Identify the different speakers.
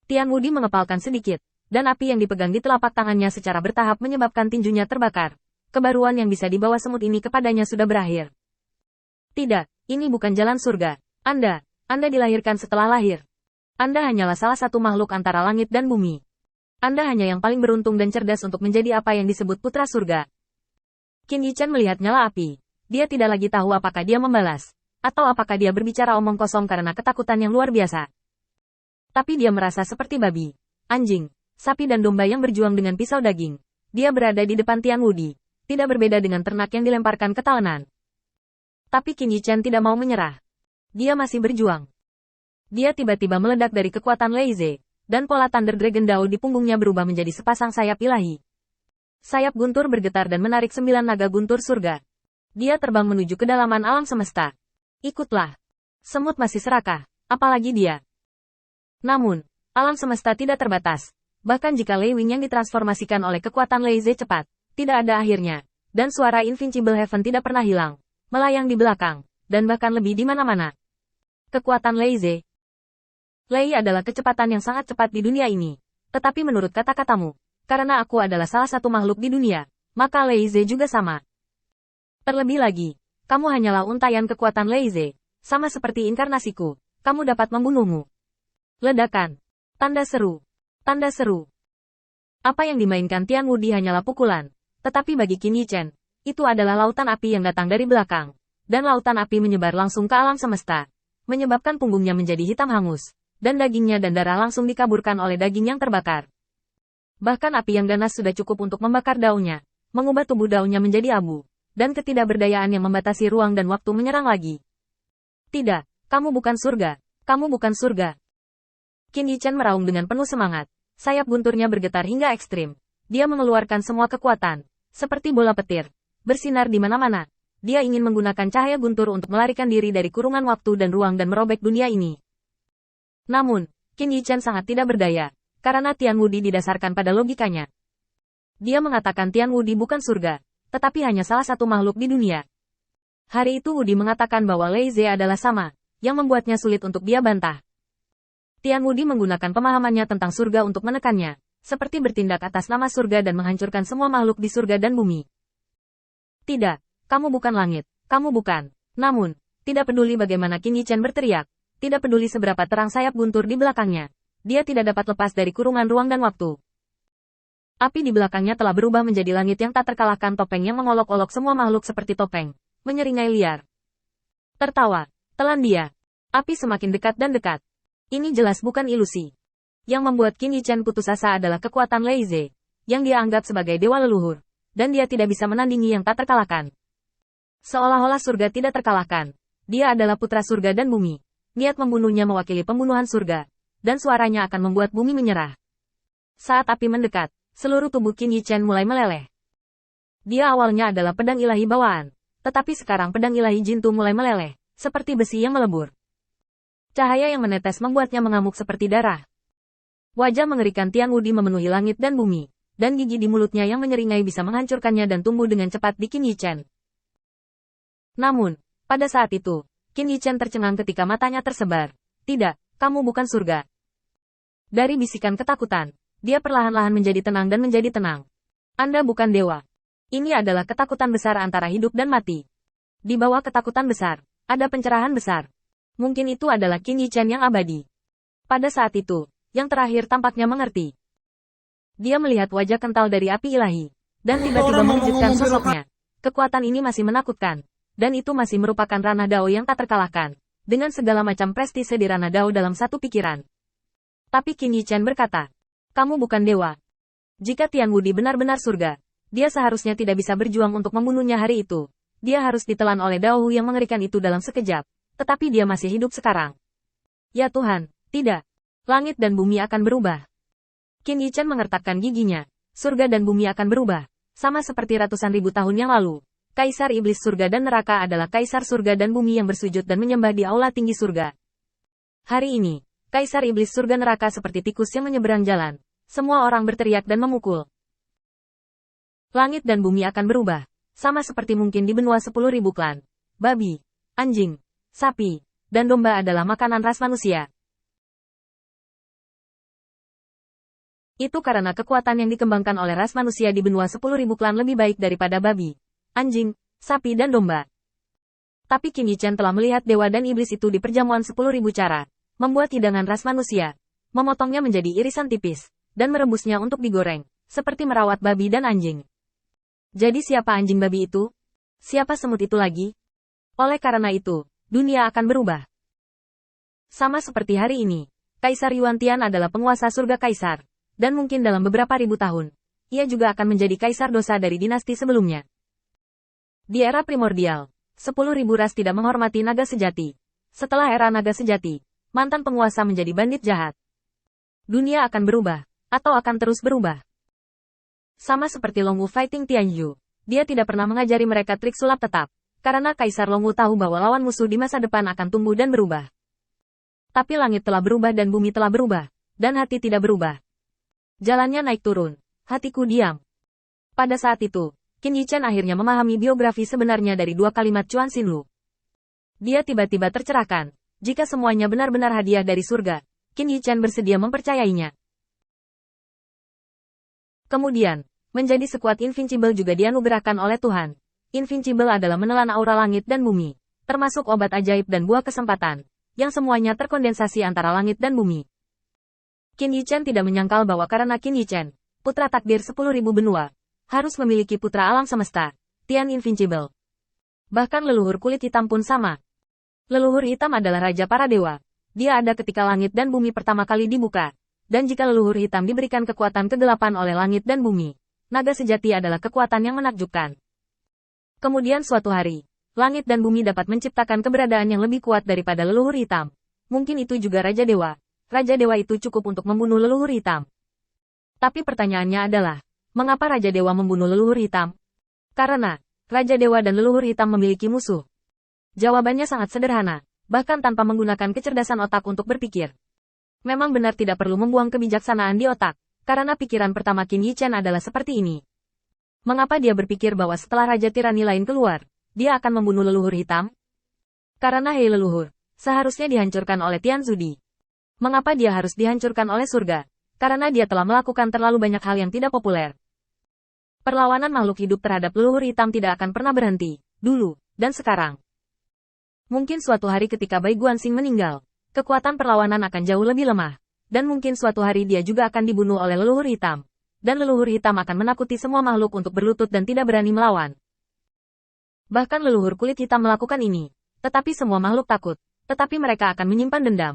Speaker 1: Tian Wudi mengepalkan sedikit, dan api yang dipegang di telapak tangannya secara bertahap menyebabkan tinjunya terbakar. Kebaruan yang bisa dibawa semut ini kepadanya sudah berakhir. Tidak, ini bukan jalan surga. Anda dilahirkan setelah lahir. Anda hanyalah salah satu makhluk antara langit dan bumi. Anda hanya yang paling beruntung dan cerdas untuk menjadi apa yang disebut putra surga. Qin Yichan melihat nyala api. Dia tidak lagi tahu apakah dia membalas, atau apakah dia berbicara omong kosong karena ketakutan yang luar biasa. Tapi dia merasa seperti babi, anjing, sapi dan domba yang berjuang dengan pisau daging. Dia berada di depan Tian Wudi, tidak berbeda dengan ternak yang dilemparkan ke talenan. Tapi Qin Yichan tidak mau menyerah. Dia masih berjuang. Dia tiba-tiba meledak dari kekuatan Leize, dan pola Thunder Dragon Dao di punggungnya berubah menjadi sepasang sayap ilahi. Sayap guntur bergetar dan menarik 9 naga guntur surga. Dia terbang menuju kedalaman alam semesta. Ikutlah. Semut masih serakah, apalagi dia. Namun, alam semesta tidak terbatas. Bahkan jika Lei Wing yang ditransformasikan oleh kekuatan Leize cepat, tidak ada akhirnya. Dan suara Invincible Heaven tidak pernah hilang, melayang di belakang, dan bahkan lebih di mana-mana. Kekuatan Leize. Lei adalah kecepatan yang sangat cepat di dunia ini. Tetapi menurut kata-katamu, karena aku adalah salah satu makhluk di dunia, maka Leize juga sama. Terlebih lagi, kamu hanyalah untaian kekuatan Leize, sama seperti inkarnasiku, kamu dapat membunuhmu. Ledakan. Tanda seru. Tanda seru. Apa yang dimainkan Tian Wudi hanyalah pukulan, tetapi bagi Qin Yichan, itu adalah lautan api yang datang dari belakang, dan lautan api menyebar langsung ke alam semesta, menyebabkan punggungnya menjadi hitam hangus, dan dagingnya dan darah langsung dikaburkan oleh daging yang terbakar. Bahkan api yang ganas sudah cukup untuk membakar daunnya, mengubah tubuh daunnya menjadi abu, dan ketidakberdayaan yang membatasi ruang dan waktu menyerang lagi. Tidak, kamu bukan surga, kamu bukan surga. Qin Yichan meraung dengan penuh semangat, sayap gunturnya bergetar hingga ekstrim. Dia mengeluarkan semua kekuatan, seperti bola petir, bersinar di mana-mana. Dia ingin menggunakan cahaya guntur untuk melarikan diri dari kurungan waktu dan ruang dan merobek dunia ini. Namun, Qin Yichan sangat tidak berdaya, karena Tian Wudi didasarkan pada logikanya. Dia mengatakan Tian Wudi bukan surga, tetapi hanya salah satu makhluk di dunia. Hari itu Wudi mengatakan bahwa Leize adalah sama, yang membuatnya sulit untuk dia bantah. Tian Wudi menggunakan pemahamannya tentang surga untuk menekannya, seperti bertindak atas nama surga dan menghancurkan semua makhluk di surga dan bumi. Tidak, kamu bukan langit, kamu bukan. Namun, tidak peduli bagaimana Qin Yichan berteriak, tidak peduli seberapa terang sayap guntur di belakangnya, dia tidak dapat lepas dari kurungan ruang dan waktu. Api di belakangnya telah berubah menjadi langit yang tak terkalahkan, topeng yang mengolok-olok semua makhluk seperti topeng, menyeringai liar. Tertawa, telan dia. Api semakin dekat dan dekat. Ini jelas bukan ilusi. Yang membuat Qin Yichan putus asa adalah kekuatan Leize, yang dia anggap sebagai dewa leluhur, dan dia tidak bisa menandingi yang tak terkalahkan. Seolah-olah surga tidak terkalahkan. Dia adalah putra surga dan bumi. Niat membunuhnya mewakili pembunuhan surga, dan suaranya akan membuat bumi menyerah. Saat api mendekat, seluruh tubuh Qin Yichan mulai meleleh. Dia awalnya adalah pedang ilahi bawaan, tetapi sekarang pedang ilahi Jintu mulai meleleh, seperti besi yang melebur. Cahaya yang menetes membuatnya mengamuk seperti darah. Wajah mengerikan Tian Wudi memenuhi langit dan bumi, dan gigi di mulutnya yang menyeringai bisa menghancurkannya dan tumbuh dengan cepat di Qin Yichan. Namun, pada saat itu, Qin Yichan tercengang ketika matanya tersebar. Tidak, kamu bukan surga. Dari bisikan ketakutan, dia perlahan-lahan menjadi tenang dan menjadi tenang. Anda bukan dewa. Ini adalah ketakutan besar antara hidup dan mati. Di bawah ketakutan besar, ada pencerahan besar. Mungkin itu adalah Qin Yichan yang abadi. Pada saat itu, yang terakhir tampaknya mengerti. Dia melihat wajah kental dari api ilahi, dan tiba-tiba mewujudkan sosoknya. Kekuatan ini masih menakutkan, dan itu masih merupakan ranah Dao yang tak terkalahkan, dengan segala macam prestise di ranah Dao dalam satu pikiran. Tapi Qin Yichan berkata, kamu bukan dewa. Jika Tian Wudi benar-benar surga, dia seharusnya tidak bisa berjuang untuk membunuhnya hari itu. Dia harus ditelan oleh Dao Hu yang mengerikan itu dalam sekejap. Tetapi dia masih hidup sekarang. Ya Tuhan, tidak. Langit dan bumi akan berubah. Qin Yichan mengertakkan giginya. Surga dan bumi akan berubah. Sama seperti ratusan ribu tahun yang lalu. Kaisar Iblis surga dan neraka adalah kaisar surga dan bumi yang bersujud dan menyembah di aula tinggi surga. Hari ini, Kaisar Iblis surga neraka seperti tikus yang menyeberang jalan. Semua orang berteriak dan memukul. Langit dan bumi akan berubah. Sama seperti mungkin di benua 10.000 klan. Babi, anjing, sapi, dan domba adalah makanan ras manusia. Itu karena kekuatan yang dikembangkan oleh ras manusia di benua 10.000 klan lebih baik daripada babi, anjing, sapi dan domba. Tapi Qin Yichen telah melihat dewa dan iblis itu di perjamuan 10.000 cara, membuat hidangan ras manusia, memotongnya menjadi irisan tipis, dan merebusnya untuk digoreng, seperti merawat babi dan anjing. Jadi siapa anjing babi itu? Siapa semut itu lagi? Oleh karena itu, dunia akan berubah. Sama seperti hari ini, Kaisar Yuan Tian adalah penguasa surga kaisar. Dan mungkin dalam beberapa ribu tahun, ia juga akan menjadi kaisar dosa dari dinasti sebelumnya. Di era primordial, 10.000 ras tidak menghormati naga sejati. Setelah era naga sejati, mantan penguasa menjadi bandit jahat. Dunia akan berubah, atau akan terus berubah. Sama seperti Long Wu fighting Tianyu, dia tidak pernah mengajari mereka trik sulap tetap, karena Kaisar Long Wu tahu bahwa lawan musuh di masa depan akan tumbuh dan berubah. Tapi langit telah berubah dan bumi telah berubah, dan hati tidak berubah. Jalannya naik turun, hatiku diam. Pada saat itu, Qin Yichen akhirnya memahami biografi sebenarnya dari dua kalimat Chuan Xinlu. Dia tiba-tiba tercerahkan, jika semuanya benar-benar hadiah dari surga, Qin Yichen bersedia mempercayainya. Kemudian, menjadi sekuat Invincible juga dianugerahkan oleh Tuhan. Invincible adalah menelan aura langit dan bumi, termasuk obat ajaib dan buah kesempatan, yang semuanya terkondensasi antara langit dan bumi. Qin Yichen tidak menyangkal bahwa karena Qin Yichen, putra takdir 10.000 benua, harus memiliki putra alam semesta, Tian Invincible. Bahkan leluhur kulit hitam pun sama. Leluhur hitam adalah raja para dewa. Dia ada ketika langit dan bumi pertama kali dibuka. Dan jika leluhur hitam diberikan kekuatan kegelapan oleh langit dan bumi, naga sejati adalah kekuatan yang menakjubkan. Kemudian suatu hari, langit dan bumi dapat menciptakan keberadaan yang lebih kuat daripada leluhur hitam. Mungkin itu juga Raja Dewa. Raja Dewa itu cukup untuk membunuh leluhur hitam. Tapi pertanyaannya adalah, mengapa Raja Dewa membunuh leluhur hitam? Karena, Raja Dewa dan leluhur hitam memiliki musuh. Jawabannya sangat sederhana, bahkan tanpa menggunakan kecerdasan otak untuk berpikir. Memang benar tidak perlu membuang kebijaksanaan di otak, karena pikiran pertama Qin Yichen adalah seperti ini. Mengapa dia berpikir bahwa setelah Raja Tirani lain keluar, dia akan membunuh leluhur hitam? Karena hei leluhur, seharusnya dihancurkan oleh Tian Zudi. Mengapa dia harus dihancurkan oleh surga? Karena dia telah melakukan terlalu banyak hal yang tidak populer. Perlawanan makhluk hidup terhadap leluhur hitam tidak akan pernah berhenti, dulu, dan sekarang. Mungkin suatu hari ketika Bai Guanxing meninggal, kekuatan perlawanan akan jauh lebih lemah, dan mungkin suatu hari dia juga akan dibunuh oleh leluhur hitam, dan leluhur hitam akan menakuti semua makhluk untuk berlutut dan tidak berani melawan. Bahkan leluhur kulit hitam melakukan ini, tetapi semua makhluk takut, tetapi mereka akan menyimpan dendam.